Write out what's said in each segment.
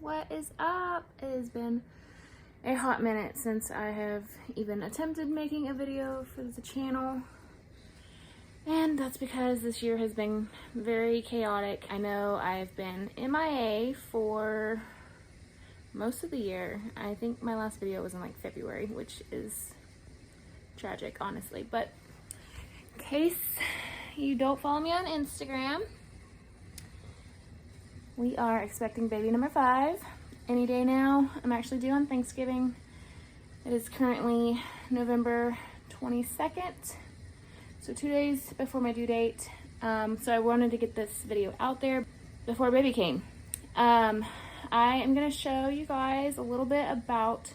What is up? It has been a hot minute since I have even attempted making a video for the channel, and that's because this year has been very chaotic. I know I've been MIA for most of the year. I think my last video was in like February, which is tragic, honestly. But in case you don't follow me on Instagram, we are expecting baby number 5 any day now. I'm actually due on Thanksgiving. It is currently November 22nd, so 2 days before my due date. So I wanted to get this video out there before baby came. I am going to show you guys a little bit about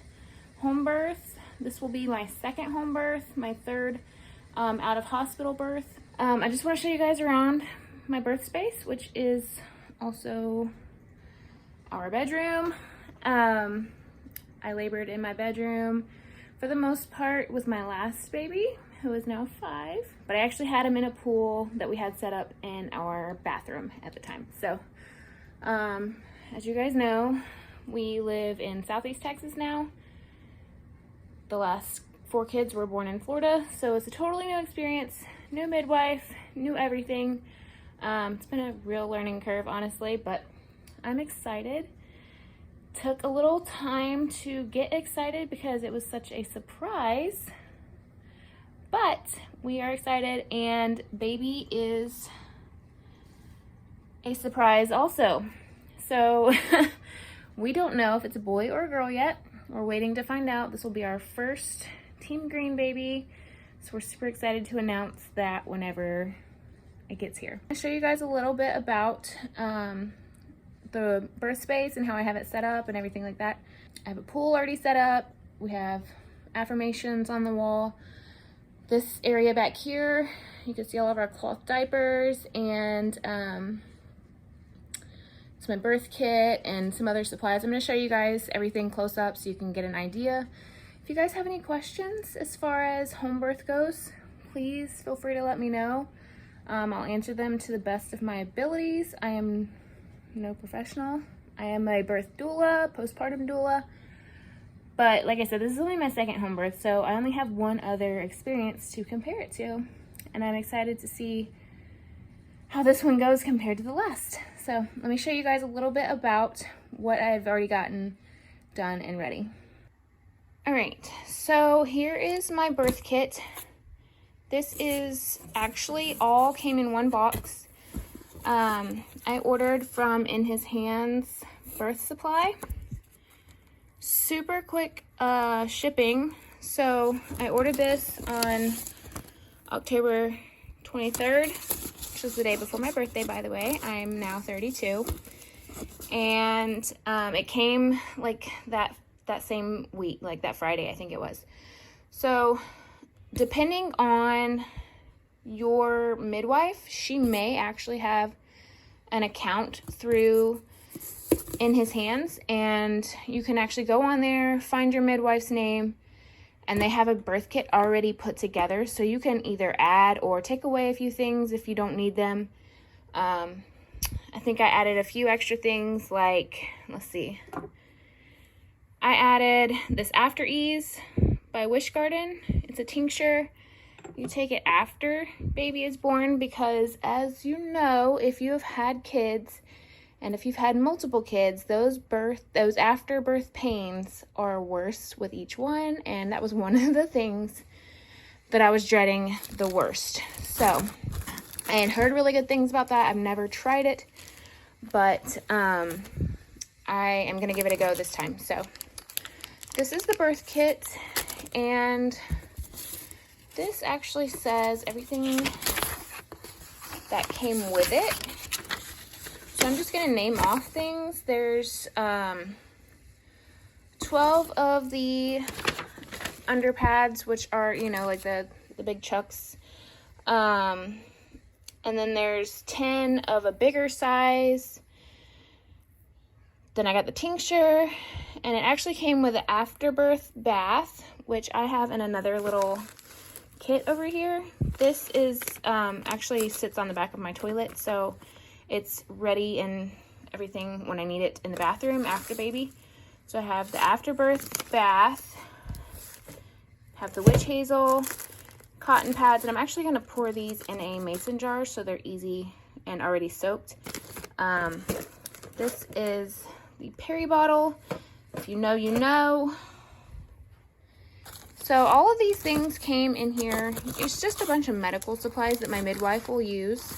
home birth. This will be my second home birth, my third out of hospital birth. I just want to show you guys around my birth space, which is also our bedroom. I labored in my bedroom for the most part with my last baby, who is now 5, but I actually had him in a pool that we had set up in our bathroom at the time. So as you guys know, we live in Southeast Texas now. The last 4 kids were born in Florida, so it's a totally new experience, new midwife, new everything. It's been a real learning curve, honestly, but I'm excited. Took a little time to get excited because it was such a surprise, but we are excited, and baby is a surprise also. So we don't know if it's a boy or a girl yet. We're waiting to find out. This will be our first Team Green baby, so we're super excited to announce that whenever it gets here. I'll show you guys a little bit about the birth space and how I have it set up and everything like that. I have a pool already set up. We have affirmations on the wall. This area back here, you can see all of our cloth diapers, and it's my birth kit and some other supplies. I'm going to show you guys everything close up so you can get an idea. If you guys have any questions as far as home birth goes, please feel free to let me know. I'll answer them to the best of my abilities. I am no professional. I am a birth doula, postpartum doula. But like I said, this is only my second home birth, so I only have one other experience to compare it to. And I'm excited to see how this one goes compared to the last. So let me show you guys a little bit about what I've already gotten done and ready. All right, so here is my birth kit. This is actually all came in one box. I ordered from In His Hands Birth Supply. Super quick shipping. So I ordered this on October 23rd, which was the day before my birthday, by the way. I'm now 32. And it came like that same week, like that Friday, I think it was. So depending on your midwife, she may actually have an account through In His Hands, and you can actually go on there, find your midwife's name, and they have a birth kit already put together, so you can either add or take away a few things if you don't need them. I think I added a few extra things, like, let's see, I added this After Ease by Wish Garden. It's a tincture. You take it after baby is born because, as you know, if you have had kids and if you've had multiple kids, those after birth pains are worse with each one, and that was one of the things that I was dreading the worst. So I had heard really good things about that. I've never tried it, but I am going to give it a go this time. So this is the birth kit, and this actually says everything that came with it. So I'm just going to name off things. There's 12 of the underpads, which are, you know, like the big chucks. And then there's 10 of a bigger size. Then I got the tincture, and it actually came with an afterbirth bath, which I have in another little kit over here. This is actually sits on the back of my toilet, so it's ready and everything when I need it in the bathroom after baby. So I have the afterbirth bath, have the witch hazel, cotton pads, and I'm actually going to pour these in a mason jar so they're easy and already soaked. This is the Perry bottle. If you know, you know. So all of these things came in here. It's just a bunch of medical supplies that my midwife will use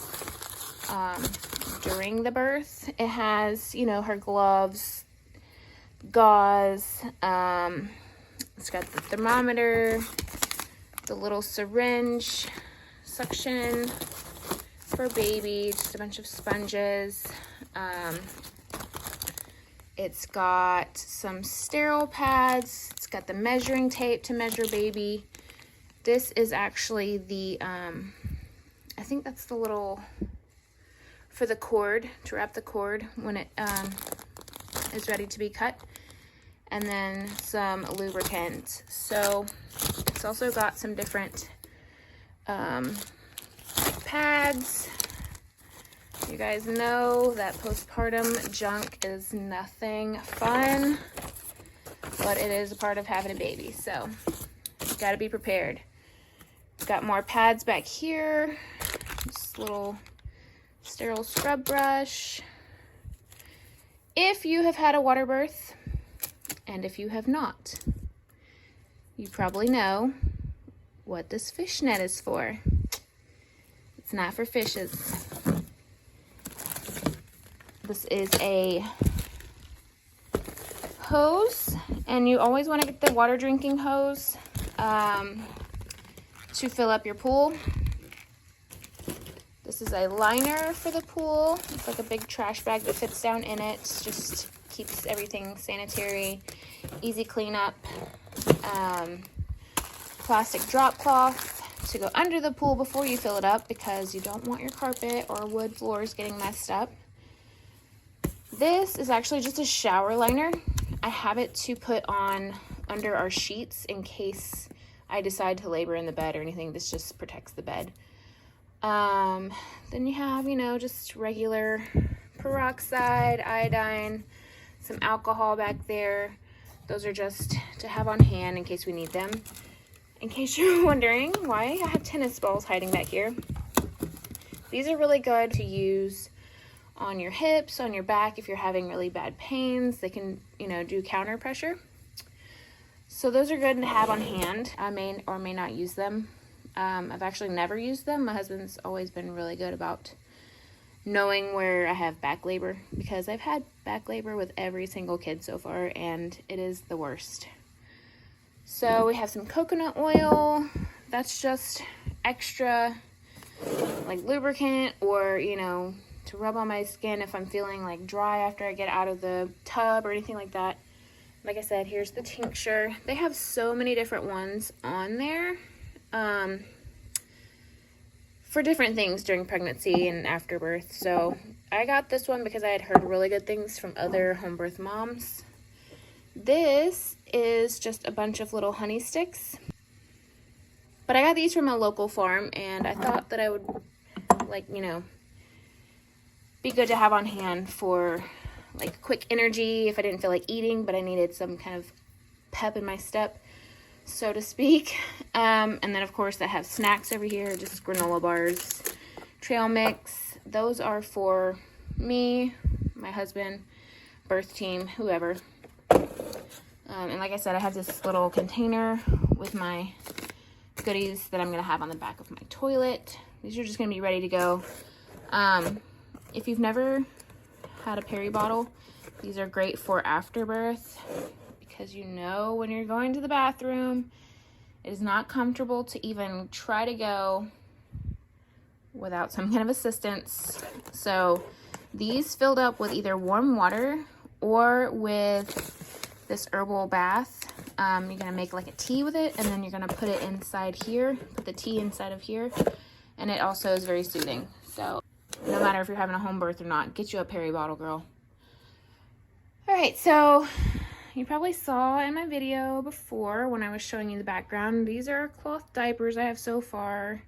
during the birth. It has, you know, her gloves, gauze, it's got the thermometer, the little syringe, suction for baby, just a bunch of sponges. It's got some sterile pads. It's got the measuring tape to measure baby. This is actually the, I think that's the little, for the cord, to wrap the cord when it is ready to be cut. And then some lubricant. So it's also got some different pads. You guys know that postpartum junk is nothing fun, but it is a part of having a baby, so you gotta be prepared. Got more pads back here, just a little sterile scrub brush. If you have had a water birth, and if you have not, you probably know what this fishnet is for. It's not for fishes. This is a hose, and you always want to get the water drinking hose to fill up your pool. This is a liner for the pool. It's like a big trash bag that fits down in it. Just keeps everything sanitary, easy cleanup. Plastic drop cloth to go under the pool before you fill it up because you don't want your carpet or wood floors getting messed up. This is actually just a shower liner. I have it to put on under our sheets in case I decide to labor in the bed or anything. This just protects the bed. Then you have, you know, just regular peroxide, iodine, some alcohol back there. Those are just to have on hand in case we need them. In case you're wondering why I have tennis balls hiding back here. These are really good to use on your hips, on your back if you're having really bad pains. They can, you know, do counter pressure. So those are good to have on hand. I may or may not use them. I've actually never used them. My husband's always been really good about knowing where I have back labor because I've had back labor with every single kid so far and it is the worst. So we have some coconut oil. That's just extra like lubricant or, you know, to rub on my skin if I'm feeling like dry after I get out of the tub or anything like that. Like I said, here's the tincture. They have so many different ones on there for different things during pregnancy and after birth. So I got this one because I had heard really good things from other home birth moms. This is just a bunch of little honey sticks. But I got these from a local farm and I thought that I would, like, you know, be good to have on hand for like quick energy if I didn't feel like eating, but I needed some kind of pep in my step, so to speak. And then of course I have snacks over here, just granola bars, trail mix. Those are for me, my husband, birth team, whoever. And like I said, I have this little container with my goodies that I'm going to have on the back of my toilet. These are just going to be ready to go. If you've never had a Perry bottle, these are great for afterbirth because you know when you're going to the bathroom, it is not comfortable to even try to go without some kind of assistance. So these filled up with either warm water or with this herbal bath. You're going to make like a tea with it and then you're going to put it inside here, put the tea inside of here, and it also is very soothing. So no matter if you're having a home birth or not, get you a Perry bottle, girl. All right, so you probably saw in my video before when I was showing you the background, these are cloth diapers I have so far.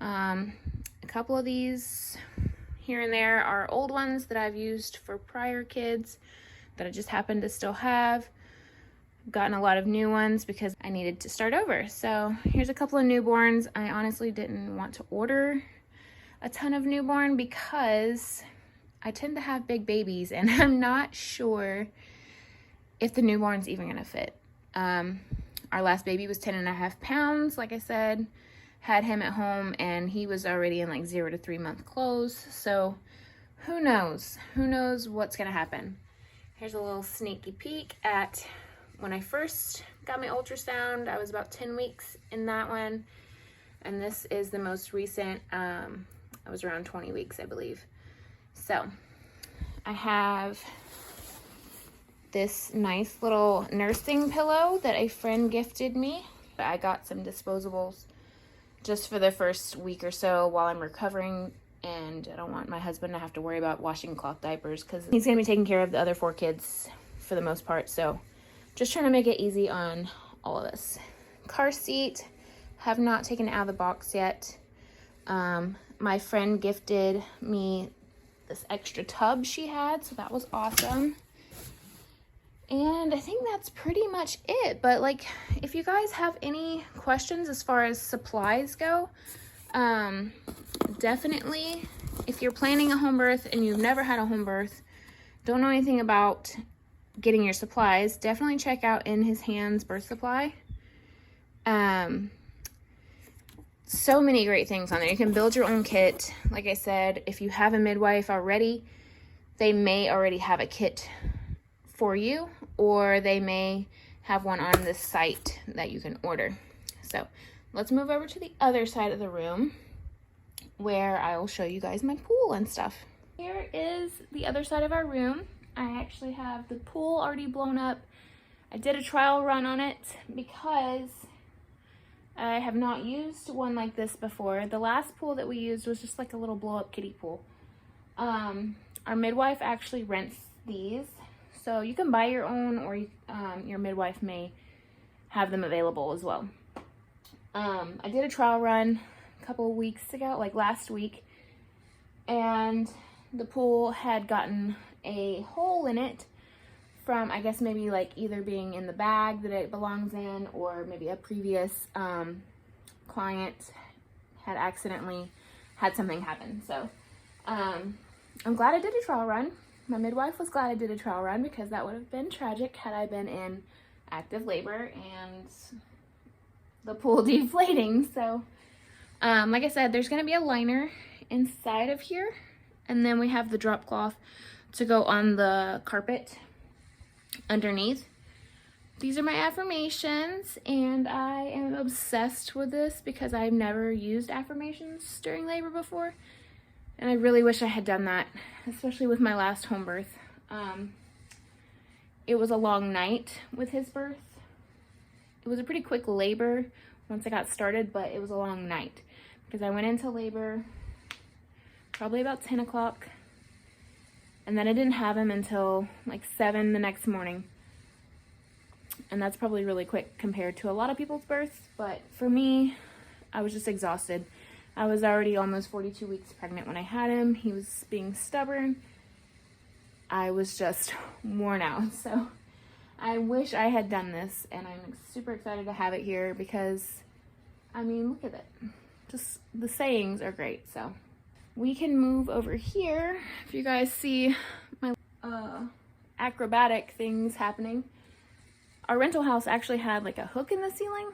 A couple of these, here and there are old ones that I've used for prior kids that I just happen to still have. I've gotten a lot of new ones because I needed to start over. So here's a couple of newborns. I honestly didn't want to order a ton of newborn because I tend to have big babies and I'm not sure if the newborn's even gonna fit. Our last baby was 10.5 pounds, like I said, had him at home and he was already in like 0 to 3 month clothes. So who knows what's gonna happen. Here's a little sneaky peek at when I first got my ultrasound. I was about 10 weeks in that one. And this is the most recent, I was around 20 weeks, I believe. So I have this nice little nursing pillow that a friend gifted me. I got some disposables just for the first week or so while I'm recovering, and I don't want my husband to have to worry about washing cloth diapers because he's gonna be taking care of the other 4 kids for the most part. So just trying to make it easy on all of us. Car seat, have not taken it out of the box yet. My friend gifted me this extra tub she had, so that was awesome. And I think that's pretty much it. But like, if you guys have any questions as far as supplies go, definitely, if you're planning a home birth and you've never had a home birth, don't know anything about getting your supplies, definitely check out In His Hands Birth Supply. So many great things on there. You can build your own kit. Like I said, if you have a midwife already, they may already have a kit for you, or they may have one on this site that you can order. So let's move over to the other side of the room where I will show you guys my pool and stuff. Here is the other side of our room. I actually have the pool already blown up. I did a trial run on it because I have not used one like this before. The last pool that we used was just like a little blow up kiddie pool. Our midwife actually rents these, so you can buy your own, or your midwife may have them available as well. I did a trial run a couple of weeks ago, like last week, and the pool had gotten a hole in it from, I guess, maybe like either being in the bag that it belongs in, or maybe a previous client had accidentally had something happen. So I'm glad I did a trial run. My midwife was glad I did a trial run because that would have been tragic had I been in active labor and the pool deflating. So like I said, there's going to be a liner inside of here, and then we have the drop cloth to go on the carpet underneath. These are my affirmations, and I am obsessed with this because I've never used affirmations during labor before, and I really wish I had done that, especially with my last home birth. It was a long night with his birth. It was a pretty quick labor once I got started, but it was a long night because I went into labor probably about 10 o'clock, and then I didn't have him until like 7 the next morning. And that's probably really quick compared to a lot of people's births, but for me, I was just exhausted. I was already almost 42 weeks pregnant when I had him. He was being stubborn. I was just worn out. So I wish I had done this, and I'm super excited to have it here because, I mean, look at it. Just the sayings are great. So we can move over here. If you guys see my acrobatic things happening. Our rental house actually had like a hook in the ceiling.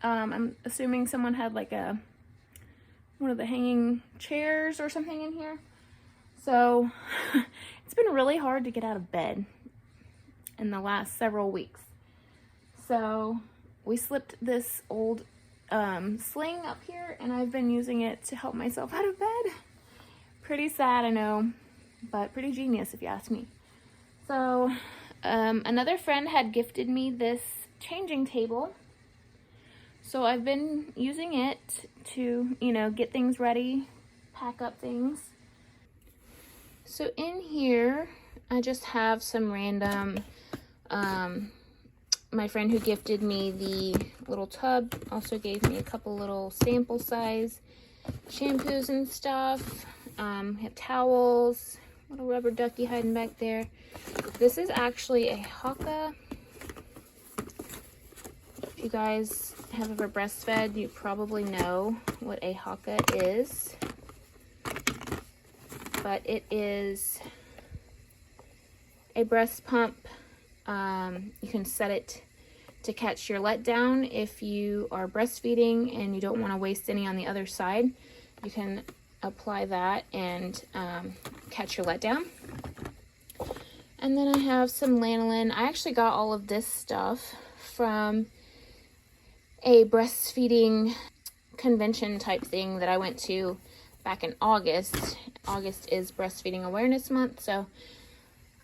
I'm assuming someone had like one of the hanging chairs or something in here. So it's been really hard to get out of bed in the last several weeks. So we slipped this old sling up here, and I've been using it to help myself out of bed. Pretty sad, I know, but pretty genius if you ask me. So another friend had gifted me this changing table. So I've been using it to, you know, get things ready, pack up things. So in here, I just have some random, my friend who gifted me the little tub also gave me a couple little sample size shampoos and stuff. We have towels, little rubber ducky hiding back there. This is actually a Haka. If you guys have ever breastfed, you probably know what a Haka is. But it is a breast pump. You can set it to catch your letdown if you are breastfeeding and you don't want to waste any on the other side. You can apply that and catch your letdown. And then I have some lanolin. I actually got all of this stuff from a breastfeeding convention type thing that I went to back in August. August is Breastfeeding Awareness Month, so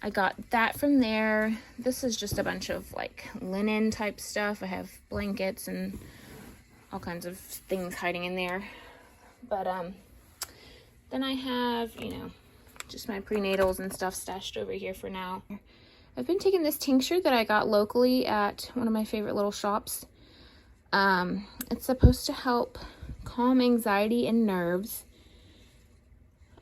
I got that from there. This is just a bunch of like linen type stuff. I have blankets and all kinds of things hiding in there. But then I have, you know, just my prenatals and stuff stashed over here for now. I've been taking this tincture that I got locally at one of my favorite little shops. It's supposed to help calm anxiety and nerves.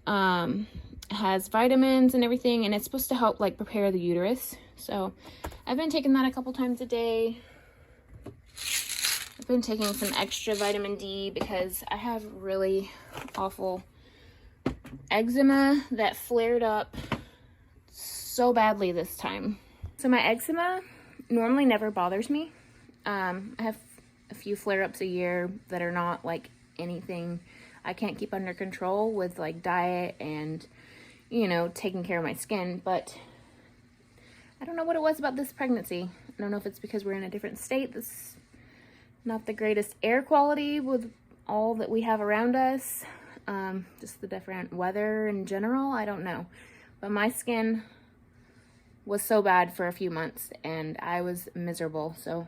It has vitamins and everything, and it's supposed to help like prepare the uterus. So I've been taking that a couple times a day. I've been taking some extra vitamin D because I have really awful eczema that flared up so badly this time. So my eczema normally never bothers me. I have a few flare-ups a year that are not like anything I can't keep under control with like diet and, you know, taking care of my skin. But I don't know what it was about this pregnancy. I don't know if it's because we're in a different state. This is not the greatest air quality with all that we have around us. Just the different weather in general. I don't know. But my skin was so bad for a few months and I was miserable. So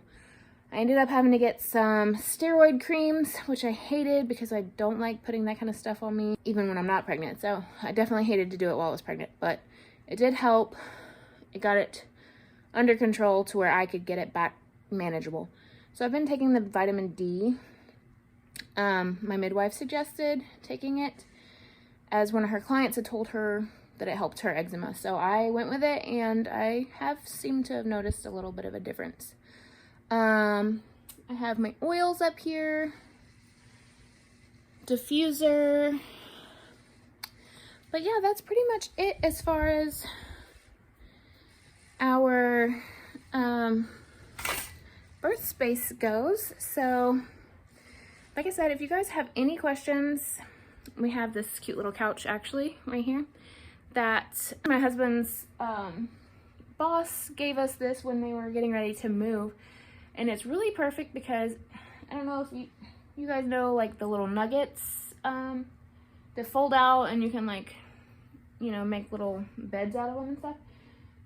I ended up having to get some steroid creams, which I hated because I don't like putting that kind of stuff on me, even when I'm not pregnant. So I definitely hated to do it while I was pregnant, but it did help. It got it under control to where I could get it back manageable. So I've been taking the vitamin D. My midwife suggested taking it as one of her clients had told her that it helped her eczema. So I went with it and I have seemed to have noticed a little bit of a difference. I have my oils up here, diffuser, but yeah, that's pretty much it as far as our birth space goes. So like I said, if you guys have any questions, we have this cute little couch actually right here that my husband's boss gave us this when they were getting ready to move. And it's really perfect because, I don't know if you guys know, like the little nuggets that fold out and you can like, you know, make little beds out of them and stuff.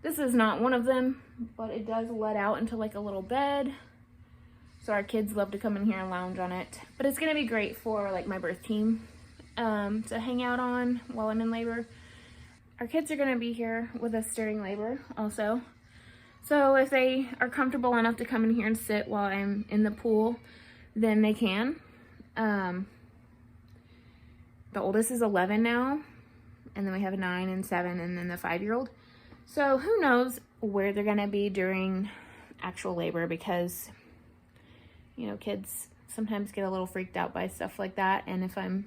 This is not one of them, but it does let out into like a little bed. So our kids love to come in here and lounge on it. But it's going to be great for like my birth team to hang out on while I'm in labor. Our kids are going to be here with us during labor also. So if they are comfortable enough to come in here and sit while I'm in the pool, then they can. The oldest is 11 now, and then we have a 9 and 7, and then the 5-year-old. So who knows where they're gonna be during actual labor, because, you know, kids sometimes get a little freaked out by stuff like that. And if I'm,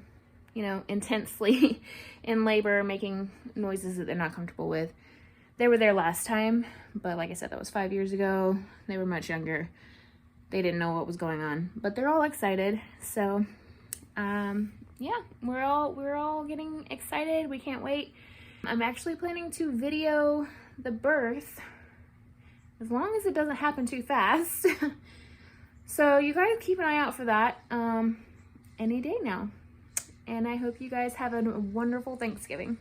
you know, intensely in labor making noises that they're not comfortable with. They were there last time, but like I said, that was 5 years ago. They were much younger. They didn't know what was going on, but they're all excited. So, yeah, we're all getting excited. We can't wait. I'm actually planning to video the birth, as long as it doesn't happen too fast. So you guys keep an eye out for that any day now. And I hope you guys have a wonderful Thanksgiving.